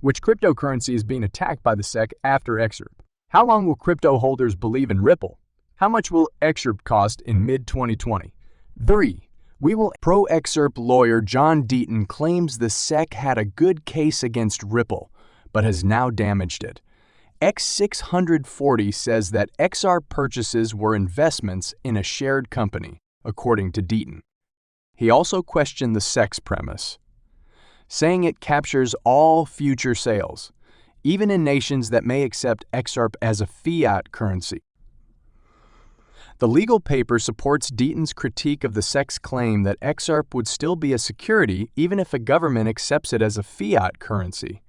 Which cryptocurrency is being attacked by the SEC after XRP? How long will crypto holders believe in Ripple? How much will XRP cost in mid-2020? 3. Pro-XRP lawyer John Deaton claims the SEC had a good case against Ripple, but has now damaged it. X640 says that XRP purchases were investments in a shared company, according to Deaton. He also questioned the SEC's premise, saying it captures all future sales, even in nations that may accept XRP as a fiat currency. The legal paper supports Deaton's critique of the SEC's claim that XRP would still be a security even if a government accepts it as a fiat currency.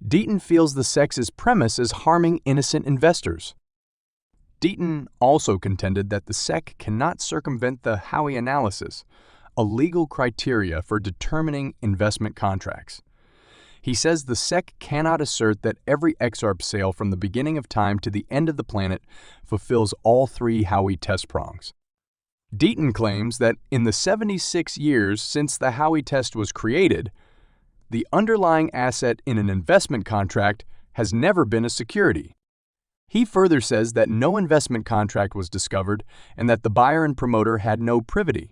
Deaton feels the SEC's premise is harming innocent investors. Deaton also contended that the SEC cannot circumvent the Howey analysis, a legal criteria for determining investment contracts. He says the SEC cannot assert that every XRP sale from the beginning of time to the end of the planet fulfills all three Howey test prongs. Deaton claims that in the 76 years since the Howey test was created, the underlying asset in an investment contract has never been a security. He further says that no investment contract was discovered and that the buyer and promoter had no privity.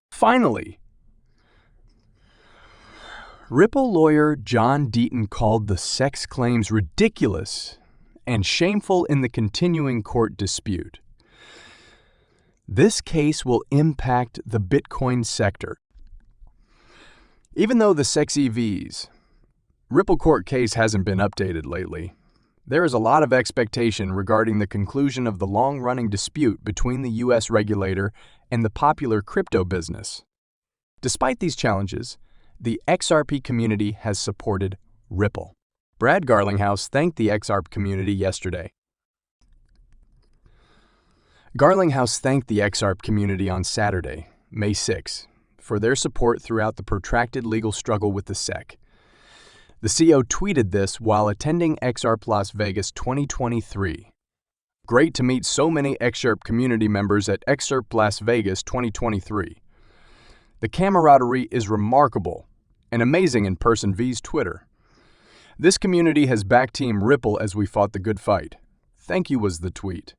Finally, Ripple lawyer John Deaton called the SEC's claims ridiculous and shameful in the continuing court dispute. This case will impact the Bitcoin sector. Even though the SecEV's Ripple court case hasn't been updated lately, there is a lot of expectation regarding the conclusion of the long-running dispute between the U.S. regulator and the popular crypto business. Despite these challenges, the XRP community has supported Ripple. Brad Garlinghouse thanked the XRP community yesterday. Garlinghouse thanked the XRP community on Saturday, May 6, for their support throughout the protracted legal struggle with the SEC. The CEO tweeted this while attending XRP Las Vegas 2023. Great to meet so many XRP community members at XRP Las Vegas 2023. The camaraderie is remarkable and amazing in person vs Twitter. This community has backed Team Ripple as we fought the good fight. Thank you was the tweet.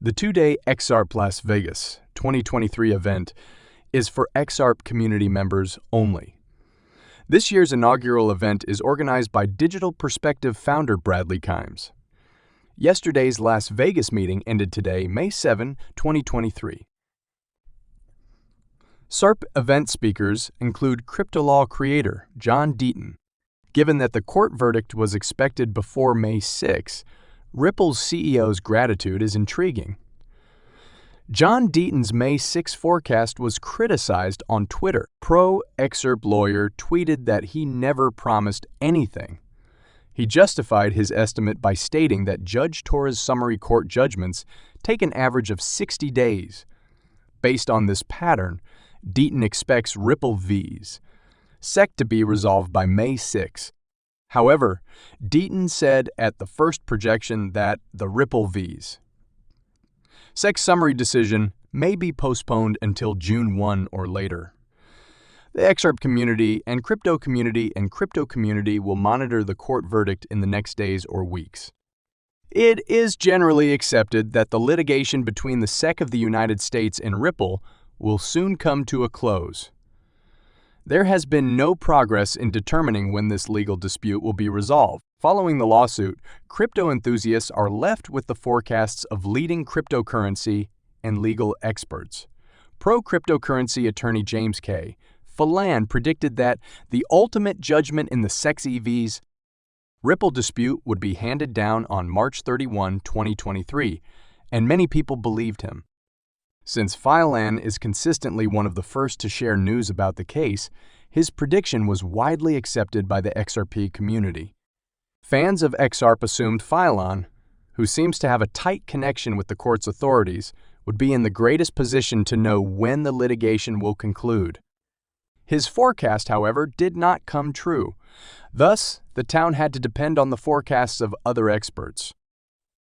The two-day XRP Las Vegas 2023 event is for XRP community members only. This year's inaugural event is organized by Digital Perspective founder Bradley Kimes. Yesterday's Las Vegas meeting ended today, May 7, 2023. SARP event speakers include crypto law creator John Deaton. Given that the court verdict was expected before May 6, Ripple's CEO's gratitude is intriguing. John Deaton's May 6 forecast was criticized on Twitter. Pro-XRP lawyer tweeted that he never promised anything. He justified his estimate by stating that Judge Torres' summary court judgments take an average of 60 days. Based on this pattern, Deaton expects Ripple V's SEC to be resolved by May 6. However, Deaton said at the first projection that the Ripple V's SEC summary decision may be postponed until June 1 or later. The XRP community and crypto community will monitor the court verdict in the next days or weeks. It is generally accepted that the litigation between the SEC of the United States and Ripple will soon come to a close. There has been no progress in determining when this legal dispute will be resolved. Following the lawsuit, crypto enthusiasts are left with the forecasts of leading cryptocurrency and legal experts. Pro-cryptocurrency attorney James K. Phelan predicted that the ultimate judgment in the SecEV's Ripple dispute would be handed down on March 31, 2023, and many people believed him. Since Phelan is consistently one of the first to share news about the case, his prediction was widely accepted by the XRP community. Fans of XRP assumed Phelan, who seems to have a tight connection with the court's authorities, would be in the greatest position to know when the litigation will conclude. His forecast, however, did not come true. Thus, the town had to depend on the forecasts of other experts.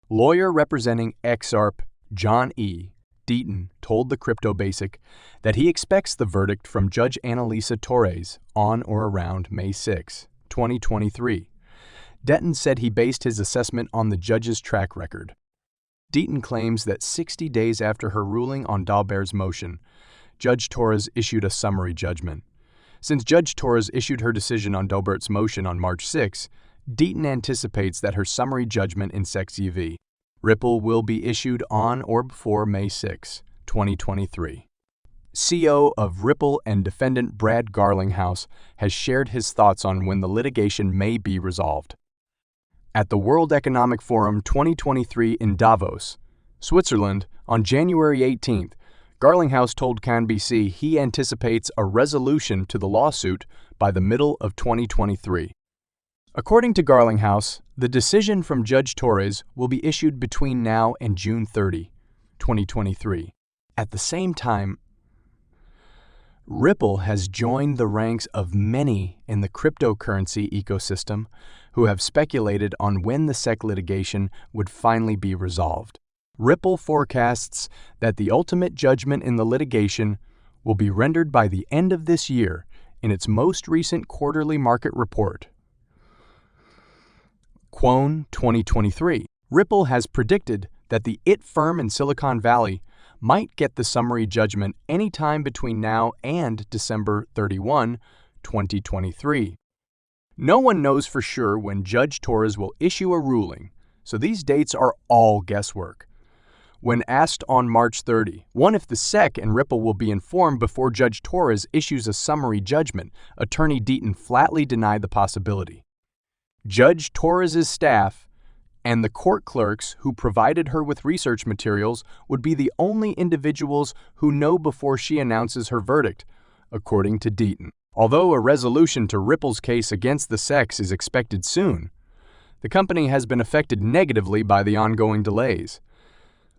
Lawyer representing XRP, John E. Deaton, told the Crypto Basic that he expects the verdict from Judge Annalisa Torres on or around May 6. 2023. Deaton said he based his assessment on the judge's track record. Deaton claims that 60 days after her ruling on Dalbert's motion, Judge Torres issued a summary judgment. Since Judge Torres issued her decision on Dalbert's motion on March 6, Deaton anticipates that her summary judgment in Cbdc Ripple will be issued on or before May 6, 2023. CEO of Ripple and defendant Brad Garlinghouse has shared his thoughts on when the litigation may be resolved. At the World Economic Forum 2023 in Davos, Switzerland, on January 18th, Garlinghouse told Cbdc he anticipates a resolution to the lawsuit by the middle of 2023. According to Garlinghouse, the decision from Judge Torres will be issued between now and June 30, 2023. At the same time, Ripple has joined the ranks of many in the cryptocurrency ecosystem who have speculated on when the SEC litigation would finally be resolved. Ripple forecasts that the ultimate judgment in the litigation will be rendered by the end of this year in its most recent quarterly market report. Quone 2023. Ripple has predicted that the IT firm in Silicon Valley might get the summary judgment anytime between now and December 31, 2023. No one knows for sure when Judge Torres will issue a ruling, so these dates are all guesswork. When asked on March 30, if the SEC and Ripple will be informed before Judge Torres issues a summary judgment, Attorney Deaton flatly denied the possibility. Judge Torres' staff and the court clerks who provided her with research materials would be the only individuals who know before she announces her verdict, according to Deaton. Although a resolution to Ripple's case against the SEC is expected soon, the company has been affected negatively by the ongoing delays.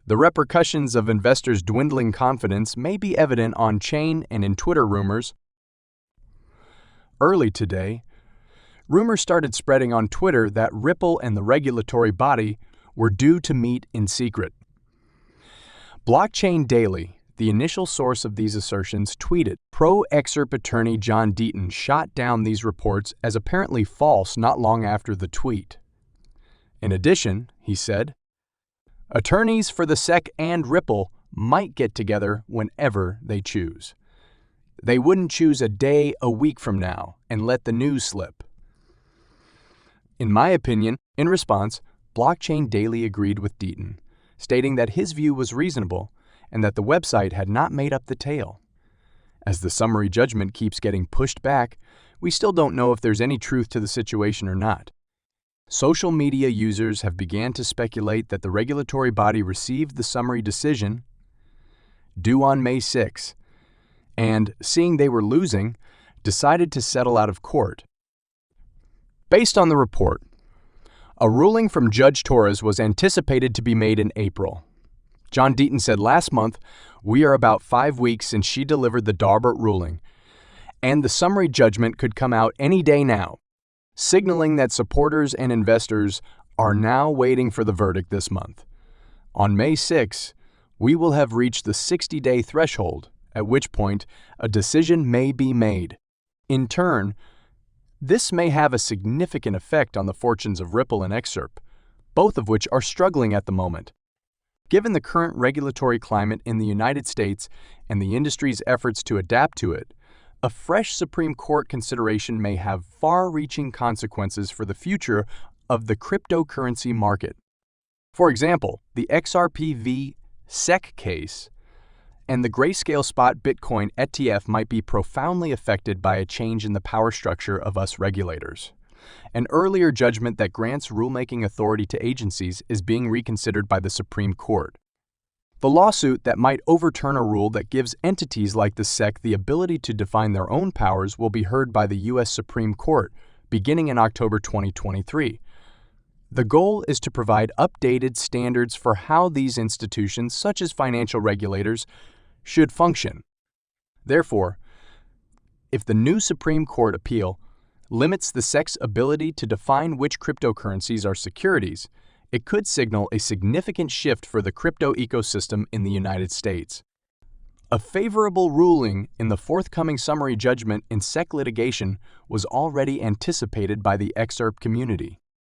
The repercussions of investors' dwindling confidence may be evident on-chain and in Twitter rumors. Early today, rumors started spreading on Twitter that Ripple and the regulatory body were due to meet in secret. Blockchain Daily, the initial source of these assertions, tweeted, Pro-excerpt attorney John Deaton shot down these reports as apparently false not long after the tweet. In addition, he said, attorneys for the SEC and Ripple might get together whenever they choose. They wouldn't choose a day a week from now and let the news slip. In my opinion, in response, Blockchain Daily agreed with Deaton, stating that his view was reasonable and that the website had not made up the tale. As the summary judgment keeps getting pushed back, we still don't know if there's any truth to the situation or not. Social media users have begun to speculate that the regulatory body received the summary decision due on May 6, and, seeing they were losing, decided to settle out of court. Based on the report, a ruling from Judge Torres was anticipated to be made in April. John Deaton said last month, we are about 5 weeks since she delivered the Dalbert ruling, and the summary judgment could come out any day now, signaling that supporters and investors are now waiting for the verdict this month. On May 6, we will have reached the 60-day threshold, at which point a decision may be made. In turn, this may have a significant effect on the fortunes of Ripple and Excerpt, both of which are struggling at the moment. Given the current regulatory climate in the United States and the industry's efforts to adapt to it, a fresh Supreme Court consideration may have far-reaching consequences for the future of the cryptocurrency market. For example, the XRP v. SEC case and the grayscale spot Bitcoin ETF might be profoundly affected by a change in the power structure of us regulators. An earlier judgment that grants rulemaking authority to agencies is being reconsidered by the Supreme Court. The lawsuit that might overturn a rule that gives entities like the SEC the ability to define their own powers will be heard by the U.S. Supreme Court, beginning in October 2023. The goal is to provide updated standards for how these institutions, such as financial regulators, should function. Therefore, if the new Supreme Court appeal limits the SEC's ability to define which cryptocurrencies are securities, it could signal a significant shift for the crypto ecosystem in the United States. A favorable ruling in the forthcoming summary judgment in SEC litigation was already anticipated by the excerpt community.